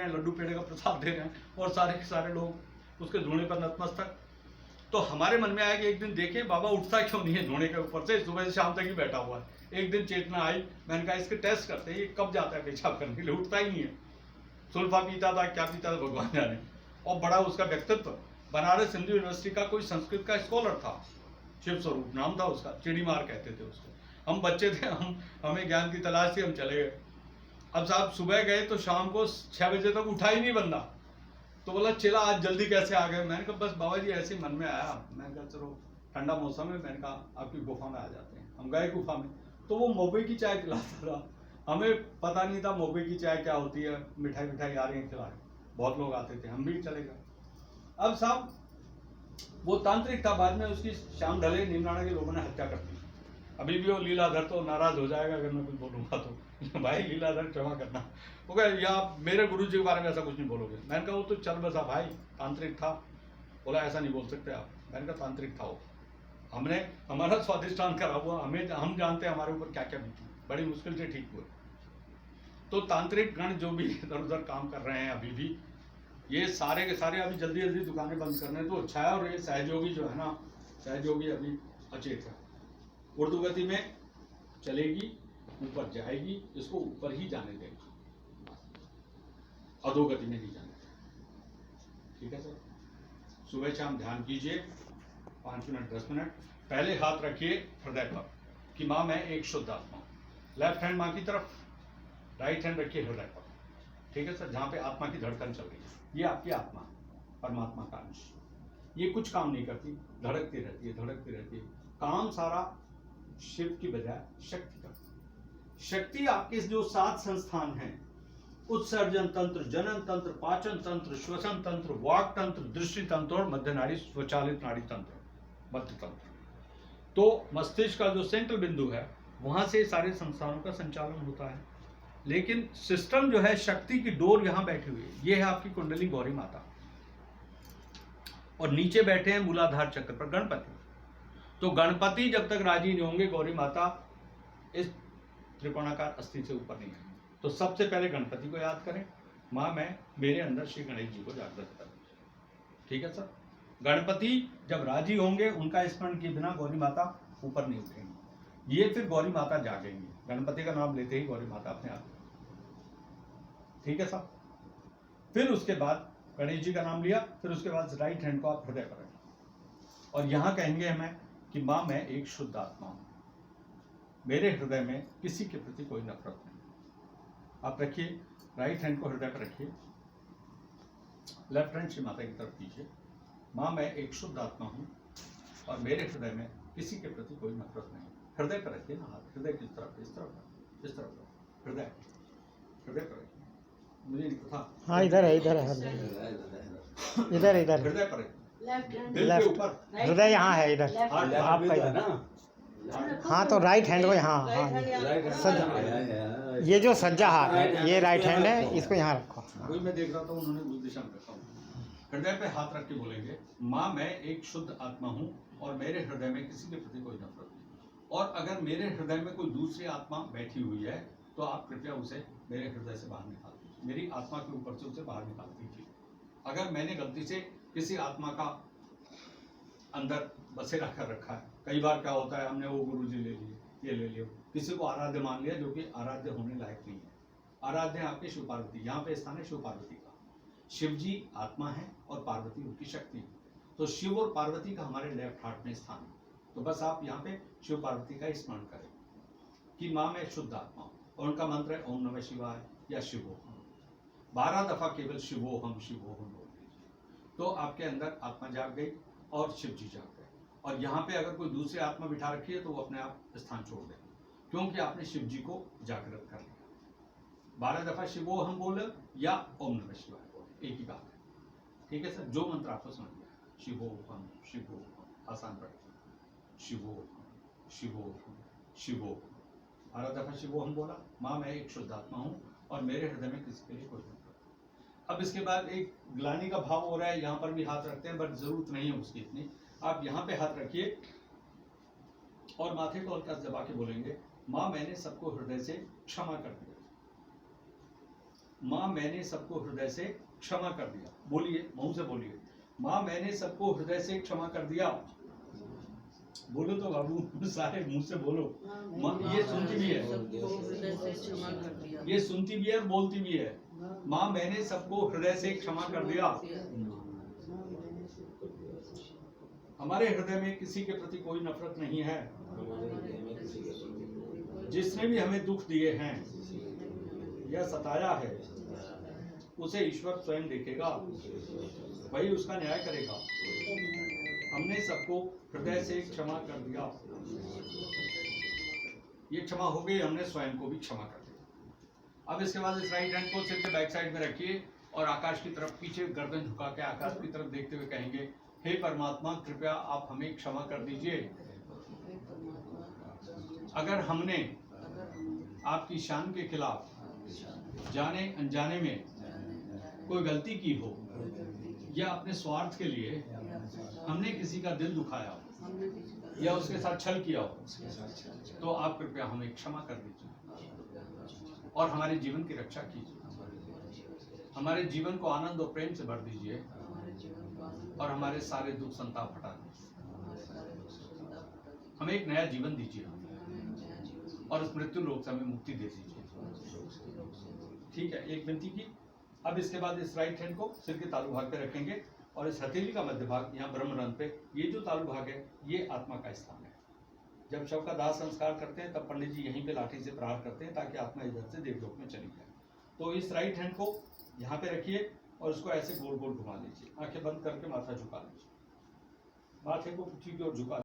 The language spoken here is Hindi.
रहे हैं, लड्डू पेड़े का प्रसाद दे रहे हैं, और सारे के सारे लोग उसके धूणे पर नतमस्तक। तो हमारे मन में आया कि एक दिन देखें बाबा उठता क्यों नहीं है धूणे के ऊपर से, सुबह से शाम तक ही बैठा हुआ है। एक दिन चेतना आई, मैंने कहा इसके टेस्ट करते हैं, ये कब जाता है पेशाब करने के लिए, उठता ही नहीं है। सुल्फा पीता था, क्या पीता था भगवान जाने। और बड़ा उसका व्यक्तित्व, बनारस हिंदू यूनिवर्सिटी का कोई संस्कृत का स्कॉलर था, शिव स्वरूप नाम था उसका, चिड़ीमार कहते थे उसको। हम बच्चे थे, हमें ज्ञान की तलाश थी, हम चले गए। अब साहब सुबह गए तो शाम को 6 बजे तक उठा ही नहीं बंदा। तो बोला चला आज जल्दी कैसे आ गए। मैंने कहा बस बाबा जी ऐसे मन में आया, मैंने कहा चलो ठंडा मौसम है, मैंने कहा आपकी गुफा में आ जाते हैं। हम गए गुफा में, तो वो मोबे की चाय पिलाता था। हमें पता नहीं था मोबे की चाय क्या होती है, मिठाई मिठाई आ रही है खिला रहे, बहुत लोग आते थे, हम भी चले गए। अब साहब वो तांत्रिक था, बाद में उसकी शाम ढले नीमराणा के लोगों ने हत्या कर दी। अभी भी वो लीलाधर तो नाराज हो जाएगा अगर मैं कुछ बोलूंगा तो भाई लीलाधर क्षमा करना। वो कहे या मेरे गुरु जी के बारे में ऐसा कुछ नहीं बोलोगे। मैंने कहा वो तो चल बसा भाई, तांत्रिक था। बोला ऐसा नहीं बोल सकते आप। मैंने कहा तांत्रिक था वो, हमने हमारा स्वादिष्टान करा हुआ, हम जानते हैं हमारे ऊपर क्या क्या बीती, बड़ी मुश्किल से ठीक हुए। तो तांत्रिक गण जो भी इधर उधर काम कर रहे हैं अभी भी, ये सारे के सारे अभी जल्दी जल्दी दुकानें बंद करने तो अच्छा है। और ये सहयोगी जो है ना, सहयोगी अभी अचेत है, उर्दू गति में चलेगी, ऊपर जाएगी, इसको ऊपर ही जाने देगा, अधोगति में नहीं जाने देगा। ठीक है सर, सुबह शाम ध्यान कीजिए 5 मिनट 10 मिनट। पहले हाथ रखिए हृदय पर कि माँ मैं एक शुद्ध आत्मा हूँ। लेफ्ट हैंड माँ की तरफ, राइट हैंड रखिए हृदय पर। ठीक है सर, जहाँ पे आत्मा की धड़कन चल रही है, ये आपकी आत्मा है, परमात्मा का अंश। ये कुछ काम नहीं करती, धड़कती रहती है, धड़कती रहती है। काम सारा शिव की बजाय शक्ति का। शक्ति आपके जो 7 संस्थान हैं, उत्सर्जन तंत्र, जनन तंत्र, पाचन तंत्र, श्वसन तंत्र, वाक तंत्र, दृष्टि तंत्र और मध्य नाड़ी स्वचालित नाड़ी तंत्र, मध्य तंत्र। तो मस्तिष्क का जो सेंट्रल बिंदु है, वहां से सारे संस्थानों का संचालन होता है। लेकिन सिस्टम जो है, शक्ति की डोर यहां बैठी हुई है, ये है आपकी कुंडली गौरी माता, और नीचे बैठे हैं मूलाधार चक्र पर गणपति। तो गणपति जब तक राजी नहीं होंगे, गौरी माता इस त्रिकोणाकार अस्थि से ऊपर नहीं आएंगे। तो सबसे पहले गणपति को याद करें, माँ मैं मेरे अंदर श्री गणेश जी को जागृत करूं। ठीक है सर, गणपति जब राजी होंगे, उनका स्मरण किए बिना गौरी माता ऊपर नहीं उठेंगी। ये फिर गौरी माता जागेंगी, गणपति का नाम लेते ही गौरी माता अपने आप। ठीक है सर, फिर उसके बाद गणेश जी का नाम लिया, फिर उसके बाद राइट हैंड को आप हृदय पर रखें और यहां कहेंगे हमें कि माँ मैं एक शुद्ध आत्मा हूं, मेरे हृदय में किसी के प्रति कोई नफरत नहीं। आप रखिए, राइट हैंड को हृदय पर रखिए, लेफ्ट हैंड श्री माता की तरफ कीजिए। माँ मैं एक शुद्ध आत्मा हूं और मेरे हृदय में किसी के प्रति कोई नफरत नहीं। हृदय पर रखिए ना हाथ, हृदय की तरफ, इस तरफ, इस तरफ, हृदय हृदय पर रखिए। मुझे नहीं पता, हाँ इधर है, इधर इधर हृदय पर लेफ्ट, हृदय यहाँ है, इधर आपका इधर ना। हाँ तो राइट हैंड को यहाँ, हाँ ये जो सज्जा हाथ है ये राइट हैंड है, इसको यहाँ रखो। वही मैं देख रहा था, उन्होंने उस दिशा में रखा हूँ। हृदय पे हाथ रख के बोलेंगे माँ मैं एक शुद्ध आत्मा हूँ और मेरे हृदय में किसी के प्रति कोई नफरत नहीं। और अगर मेरे हृदय में कोई दूसरी आत्मा बैठी हुई है तो आप कृपया उसे मेरे हृदय से बाहर निकाल दीजिए, मेरी आत्मा के ऊपर से उसे बाहर निकाल दीजिए। अगर मैंने गलती से किसी आत्मा का अंदर बसेरा कर रखा है, कई बार क्या होता है, हमने वो गुरु जी ले लिए, ये ले लिया, किसी को आराध्य मान लिया जो कि आराध्य होने लायक नहीं है। आराध्य है आपके शिव पार्वती, यहाँ पे स्थान है शिव पार्वती का। शिव जी आत्मा है और पार्वती उनकी शक्ति है। तो शिव और पार्वती का हमारे लेफ्ट हार्ट में स्थान है। तो बस आप यहाँ पे शिव पार्वती का स्मरण करें कि माँ मैं शुद्ध आत्मा हूँ, और उनका मंत्र है ओम नमः शिवाय या शिवोहम। 12 दफा केवल शिवोहम शिवोहम बोल दीजिए, तो आपके अंदर आत्मा जाग गई और शिव जी जाग गए। और यहाँ पे अगर कोई दूसरी आत्मा बिठा रखी है तो वो अपने आप स्थान छोड़ देंगे, क्योंकि आपने शिव जी को जागृत कर लिया। 12 दफा शिवोहम बोले या ओम नमः शिवाय बोले, एक ही बात है। ठीक है सर, जो मंत्र आपको समझ में आया, शिवोहम शिवोहम, आसान पढ़ेगा, शिवोहम शिवोहम शिवोहम। 12 दफा शिवोहम बोला, माँ मैं एक शुद्ध आत्मा हूँ और मेरे हृदय में किसी के लिए कोई नफरत। अब इसके बाद एक ग्लानि का भाव हो रहा है, यहाँ पर भी हाथ रखते हैं, बट जरूरत नहीं है उसकी इतनी। आप यहाँ पे हाथ रखिए और माथे को हल्का दबा के बोलेंगे माँ मैंने सबको हृदय से क्षमा कर दिया। माँ मैंने सबको हृदय से क्षमा कर दिया। बोलिए, मुंह से बोलिए, माँ मैंने सबको हृदय से क्षमा कर दिया। बोलो तो बाबू, सारे मुंह से बोलो। माँ ये सुनती भी है, ये सुनती भी है और बोलती भी है। माँ मैंने सबको हृदय से क्षमा कर दिया। हमारे हृदय में किसी के प्रति कोई नफरत नहीं है। जिसने भी हमें दुख दिए हैं या सताया है, उसे ईश्वर स्वयं देखेगा, वही उसका न्याय करेगा। हमने सबको हृदय से क्षमा कर दिया। ये क्षमा हो गई, हमने स्वयं को भी क्षमा कर दिया। अब इसके बाद इस राइट हैंड को सिर के बैक साइड में रखिए और आकाश की तरफ पीछे गर्दन झुका के आकाश की तरफ देखते हुए कहेंगे, हे परमात्मा कृपया आप हमें क्षमा कर दीजिए। अगर हमने आपकी शान के खिलाफ जाने अनजाने में कोई गलती की हो या अपने स्वार्थ के लिए हमने किसी का दिल दुखाया हो या उसके साथ छल किया हो, तो आप कृपया हमें क्षमा कर दीजिए और हमारे जीवन की रक्षा कीजिए। हमारे जीवन को आनंद और प्रेम से भर दीजिए और हमारे सारे दुख संताप हटा दीजिए। हमें एक नया जीवन दीजिए और इस मृत्यु लोक से हमें मुक्ति दे दीजिए। ठीक है, एक विनती की। अब इसके बाद इस राइट हैंड को सिर के तालू भाग पे रखेंगे और इस हथेली का मध्य भाग यहाँ ब्रह्मरंध्र पे, ये जो तालू भाग है ये आत्मा का स्थान है। जब शव का दाह संस्कार करते हैं तब पंडित जी यहीं पे लाठी से प्रहार करते हैं ताकि आत्मा इधर से देवलोक में चली जाए। तो इस राइट हैंड को यहाँ पे रखिए और इसको ऐसे गोल गोल घुमा लीजिए। आंखें बंद करके माथा झुका लीजिए, माथे को पीछे की ओर झुका